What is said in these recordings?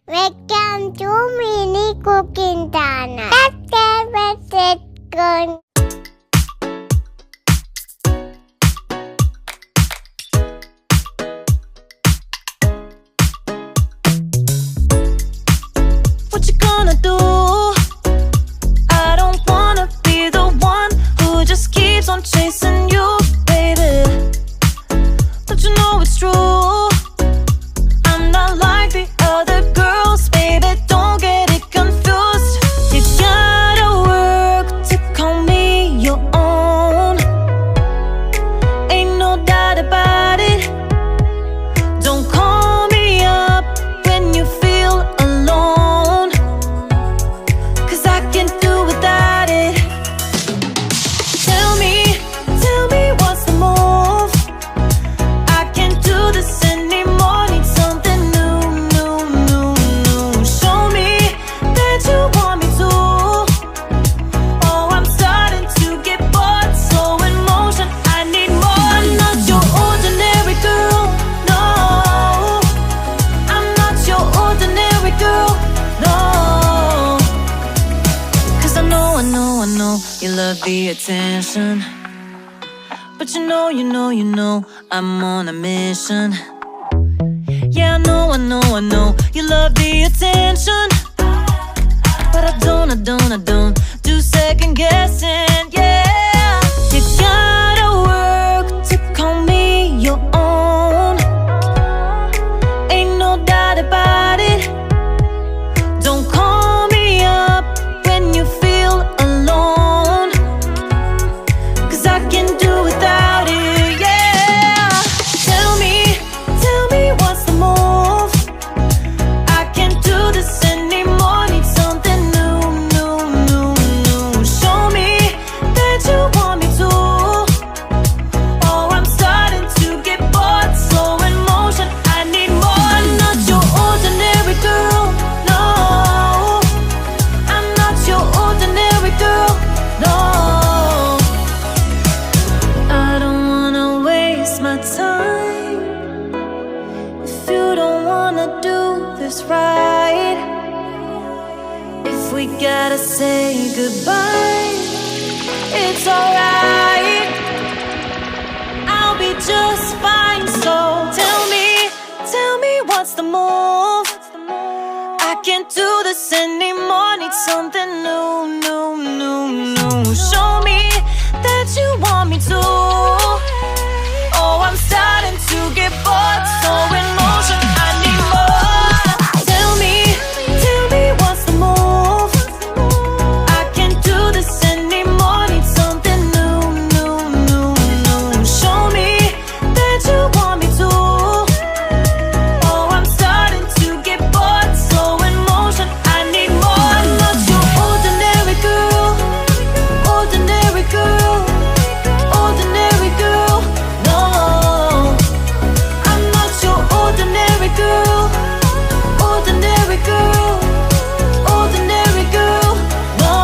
Welcome to Mini Cooking Channel. Let's get going. What you gonna do? I don't wanna be the one who just keeps on chasing you, baby. Don't you know it's true? I'm not like the other girls, baby. Don't get it confused. You gotta work to call me your own. Ain't no doubt about it. Don't call me up when you feel alone, 'cause I can't do without it. Tell me what's the move? I can't do this anymore. Need something new. Show me that you want me to. Oh, I'm starting to get bored, so in motion I need more. I'm not your ordinary girl, no. I'm not your ordinary girl, no. 'Cause I know you love the attention, but you know I'm on a mission. Yeah, I know you love the attention, but I don't do second guessing. Yeah, you gotta work to call me your own. Ain't no doubt about it. Don't call me up when you feel alone, 'cause I can do without it. Yeah, tell me what's the move? I can't do this anymore. Need something new. Show me that you want me to. Oh, I'm starting to get bored, so in motion I need more. I'm not your ordinary girl, no. I'm not your ordinary girl, no. I don't wanna waste my time if you don't wanna do this right. If we gotta say goodbye, it's alright. I'll be just fine. So tell me what's the move? I can't do this anymore. Need something new. Show me that you want me to. Oh, I'm starting to get bored, so in motion I need more. Tell me what's the move? I can't do this anymore. Need something new. Show me that you want me to. Oh, I'm starting to get bored, so in motion I need more. I'm not your ordinary girl, ordinary girl, no. I'm not your ordinary girl, ordinary girl, no.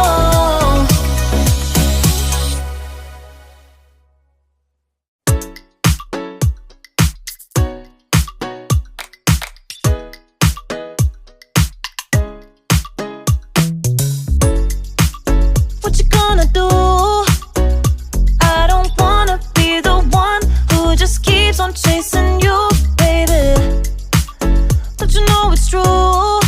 What you gonna do? I don't wanna be the one who just keeps on chasing you, baby. Don't you know it's true?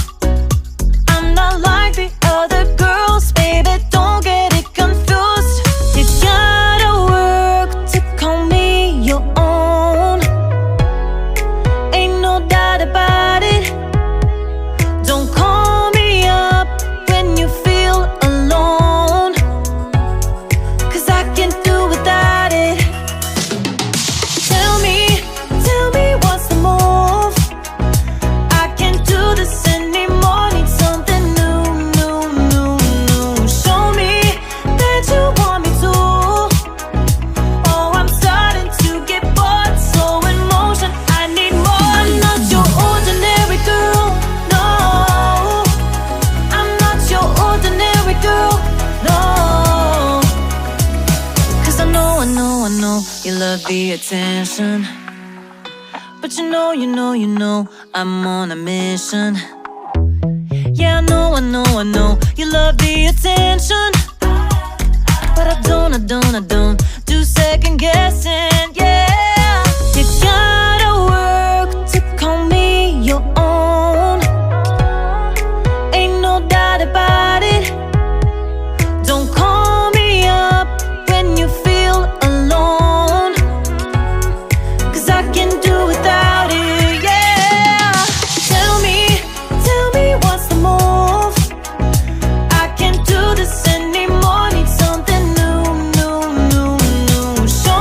I'm not like the other girls, baby. Don't get it confused. You gotta work to call me your own. Ain't no doubt about it. Don't call me up when you feel alone, 'cause I can't do without it. Tell me what's the move? I can't do this anymore. Need something new. Show me that you want me to. Oh, I'm starting to get bored, so in motion I need more. I'm not your ordinary girl, no. I'm not your ordinary girl, no. 'Cause I know you love the attention, but you know I'm on a mission. I know you love the attention, but I don't do second guessing.